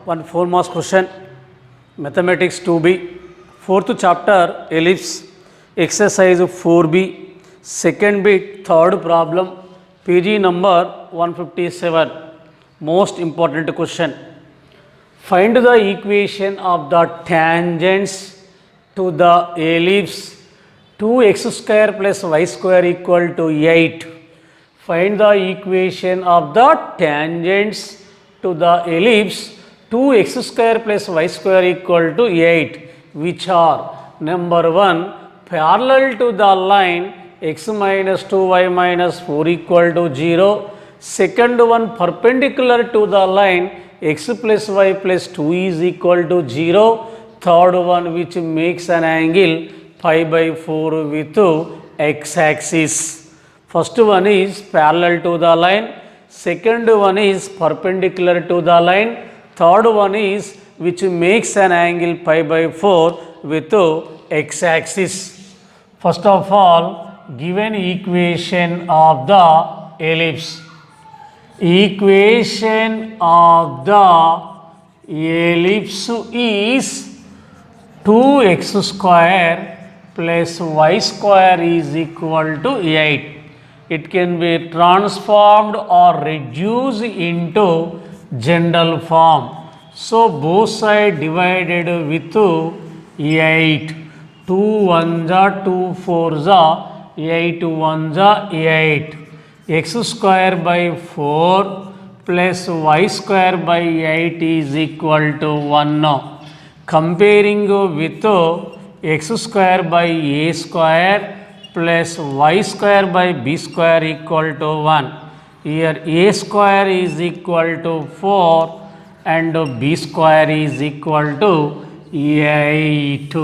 One 4 marks question, Mathematics 2B, 4th chapter, ellipse, exercise 4B, second bit, third problem, PG number 157. Most important question. Find the equation of the tangents to the ellipse 2x square plus y square equal to 8. Find the equation of the tangents to the ellipse 2x square plus y square equal to 8, which are number 1 parallel to the line x minus 2y minus 4 equal to 0, second one perpendicular to the line x plus y plus 2 is equal to 0, third one which makes an angle pi by 4 with x axis. First one is parallel to the line, second one is perpendicular to the line, third one is which makes an angle pi by 4 with x axis. First of all, given equation of the ellipse. Equation of the ellipse is 2x square plus y square is equal to 8. It can be transformed or reduced into general form. So both sides divided with 8. 2 1s are 2 4s are 8 1s are 8. X square by 4 plus y square by 8 is equal to 1. Comparing with x square by a square plus y square by b square equal to 1. Here a square is equal to 4 and b square is equal to 8.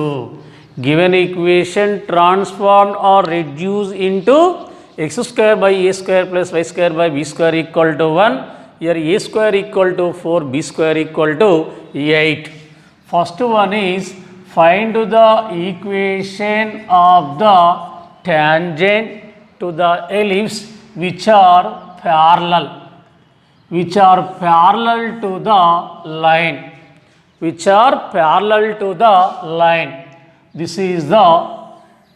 Given equation transformed or reduced into x square by a square plus y square by b square equal to 1. Here a square equal to 4, b square equal to 8. First one is find the equation of the tangent to the ellipse which are parallel to the line, This is the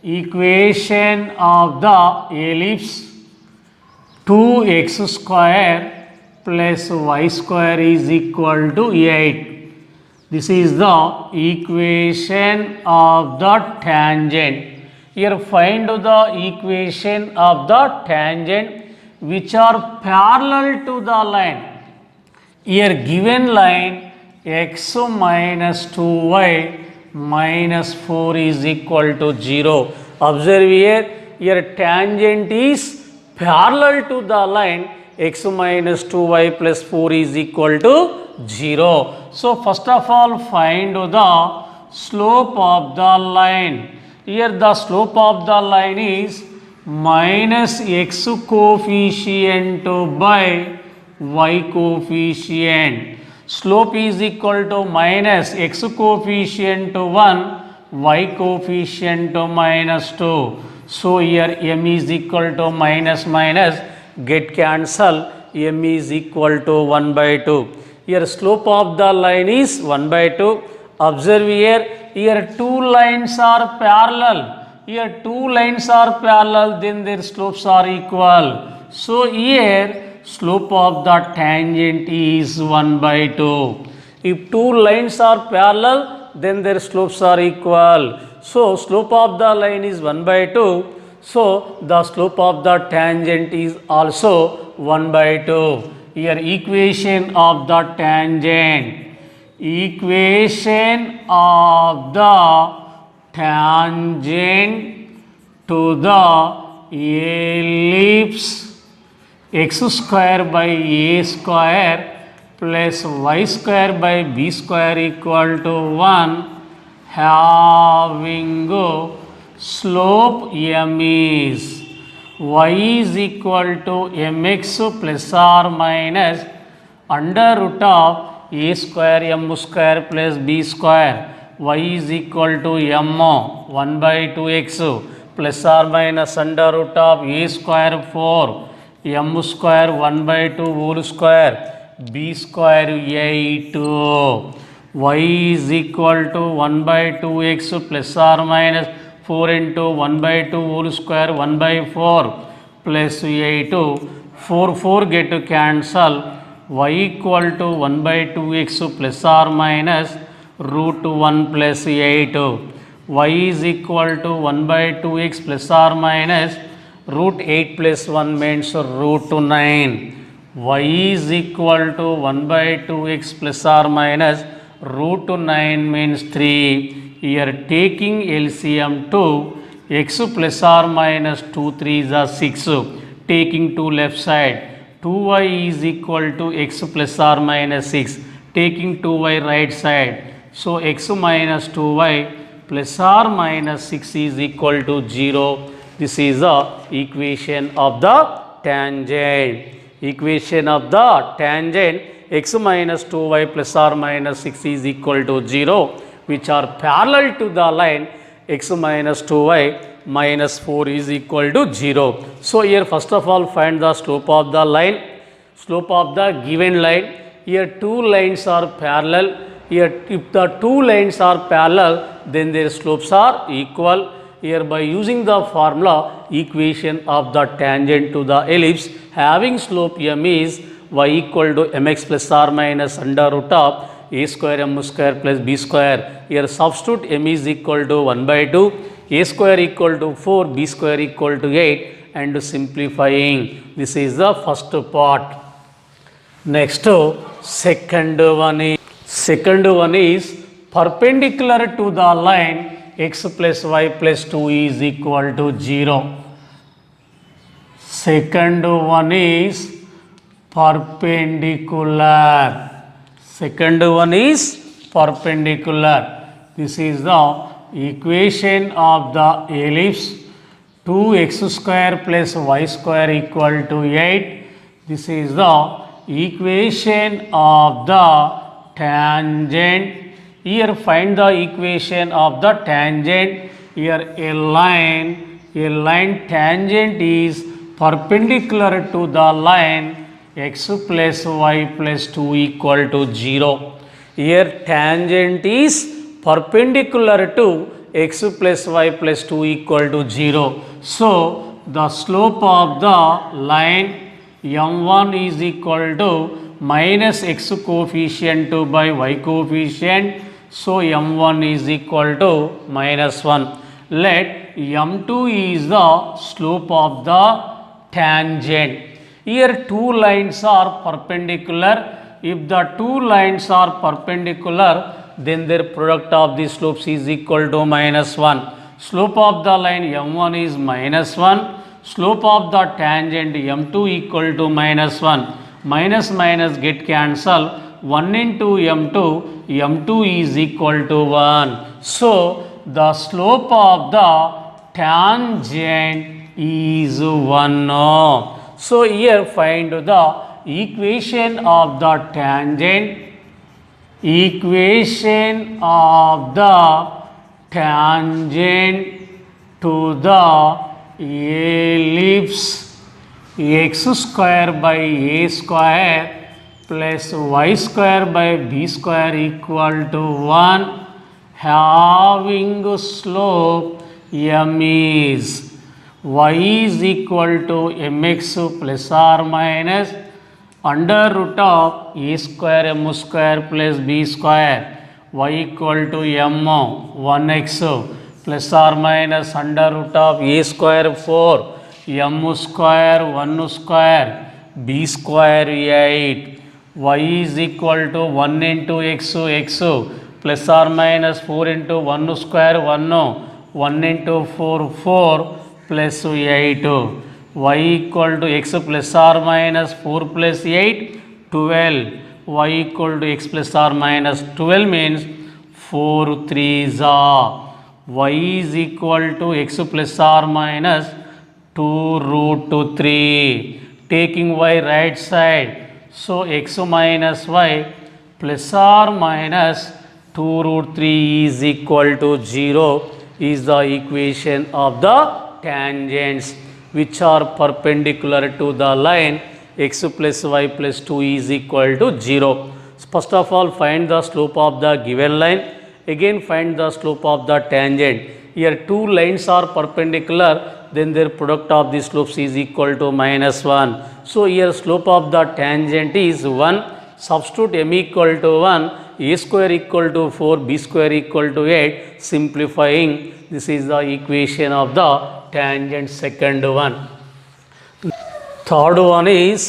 equation of the ellipse 2x square plus y square is equal to 8. This is the equation of the tangent. Here find the equation of the tangent which are parallel to the line. Here given line x minus 2y minus 4 is equal to 0. Observe here tangent is parallel to the line x minus 2y plus 4 is equal to 0. So first of all find the slope of the line. Here the slope of the line is minus x coefficient by y coefficient. Slope is equal to minus x coefficient 1, y coefficient minus 2. So here m is equal to minus minus get cancel, m is equal to 1 by 2. Here slope of the line is 1 by 2. Observe here two lines are parallel. Here two lines are parallel, then their slopes are equal. So here slope of the tangent is 1 by 2. If two lines are parallel, then their slopes are equal. So slope of the line is 1 by 2. So the slope of the tangent is also 1 by 2. Here equation of the tangent. Equation of the tangent to the ellipse x square by a square plus y square by b square equal to 1 having slope m is y is equal to mx plus or minus under root of a square m square plus b square, y is equal to m 1 by 2x plus or minus under root of a square 4 m square 1 by 2 whole square b square 8. Y is equal to 1 by 2x plus or minus 4 into 1 by 2 whole square 1 by 4 plus 8. 4 get to cancel. Y equal to 1 by 2x plus or minus root 1 plus 8. Y is equal to 1 by 2x plus or minus root 8 plus 1 means root 9. Y is equal to 1 by 2x plus or minus root 9 means 3. Here taking LCM to x plus or minus 2 3s are 6. Taking to left side, 2y is equal to x plus or minus 6. Taking 2y right side, so x minus 2y plus or minus 6 is equal to 0. This is the equation of the tangent. Equation of the tangent x minus 2y plus or minus 6 is equal to 0, which are parallel to the line x minus 2y minus 4 is equal to 0. So here first of all find the slope of the line, slope of the given line. Here two lines are parallel. Here if the two lines are parallel, then their slopes are equal. Here by using the formula equation of the tangent to the ellipse having slope m is y equal to mx plus or minus under root of a square m square plus b square. Here substitute m is equal to 1 by 2, a square equal to 4, b square equal to 8, and simplifying. This is the first part. Next second one is perpendicular to the line x plus y plus 2 is equal to 0. Second one is perpendicular. Second one is perpendicular. This is the equation of the ellipse 2x square plus y square equal to 8. This is the equation of the tangent. Here find the equation of the tangent. Here a line tangent is perpendicular to the line x plus y plus 2 equal to 0. Here tangent is perpendicular to x plus y plus 2 equal to 0. So the slope of the line m1 is equal to minus x coefficient 2 by y coefficient. So m1 is equal to minus 1. Let m2 is the slope of the tangent. Here two lines are perpendicular. If the two lines are perpendicular, then their product of the slopes is equal to minus 1. Slope of the line m1 is minus 1. Slope of the tangent m2 equal to minus 1. Minus minus get cancel. 1 into m2 is equal to 1. So the slope of the tangent is 1. So here find the equation of the tangent. Equation of the tangent to the ellipse x square by a square plus y square by b square equal to 1 having slope m is y is equal to mx plus or minus under root of a square m square plus b square, y equal to m 1x plus or minus under root of a square 4, m square 1 square, b square 8, y is equal to 1 into x plus or minus 4 into 1 square 1 into 4 plus 8, y equal to x plus or minus 4 plus 8 12, y equal to x plus or minus 12 means 4 3s are, y is equal to x plus or minus 2 root 3, taking y right side, so x minus y plus or minus 2 root 3 is equal to 0 is the equation of the tangents which are perpendicular to the line x plus y plus 2 is equal to 0. First of all, find the slope of the given line. Again, find the slope of the tangent. Here two lines are perpendicular, then their product of the slopes is equal to -1. So here slope of the tangent is 1. Substitute m equal to 1, a square equal to 4, b square equal to 8. Simplifying, this is the equation of the tangent, second one. Third one is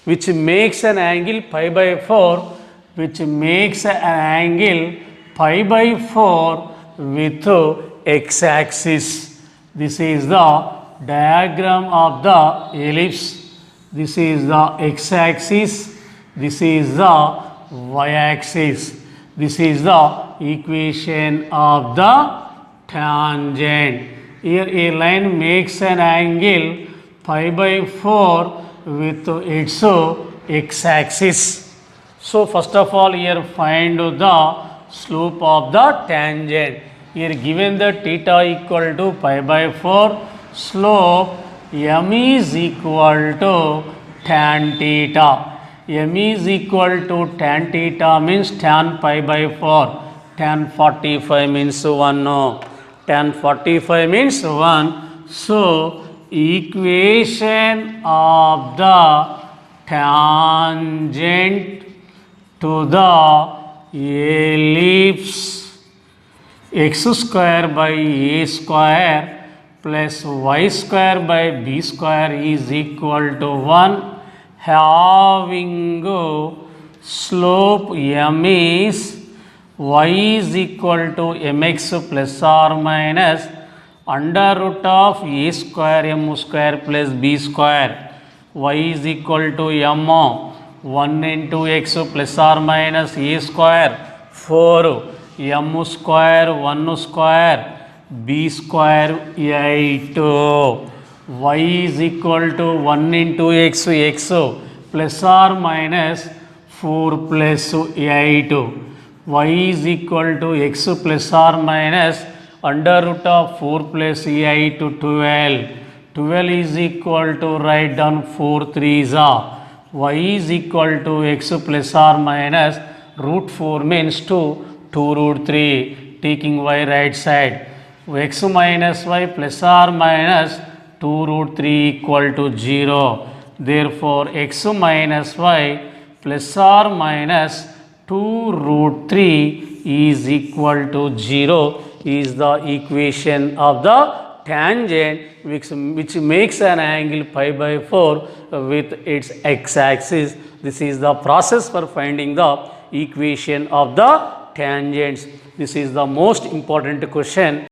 which makes an angle pi by 4, which makes an angle pi by 4 with x-axis. This is the diagram of the ellipse. This is the x-axis. This is the y-axis. This is the equation of the tangent. Here a line makes an angle pi by 4 with its x-axis. So first of all, here find the slope of the tangent. Here given the theta equal to pi by 4, slope m is equal to tan theta. M is equal to tan theta means tan pi by 4. Tan 45 means 1. No. Tan 45 means 1. So equation of the tangent to the ellipse x square by a square plus y square by b square is equal to 1, having slope m is y is equal to mx plus or minus under root of a square m square plus b square. Y is equal to m 1 into x plus or minus a square 4 m square 1 square b square 8. Y is equal to 1 into x plus or minus 4 plus 8. Y is equal to x plus or minus under root of 4 plus 8 12. 12 is equal to write down 4 3s are. Y is equal to x plus or minus root 4 means 2 root 3, taking y right side. X minus y plus or minus 2 root 3 equal to 0. Therefore, x minus y plus or minus 2 root 3 is equal to 0 is the equation of the tangent which makes an angle pi by 4 with its x-axis. This is the process for finding the equation of the tangents. This is the most important question.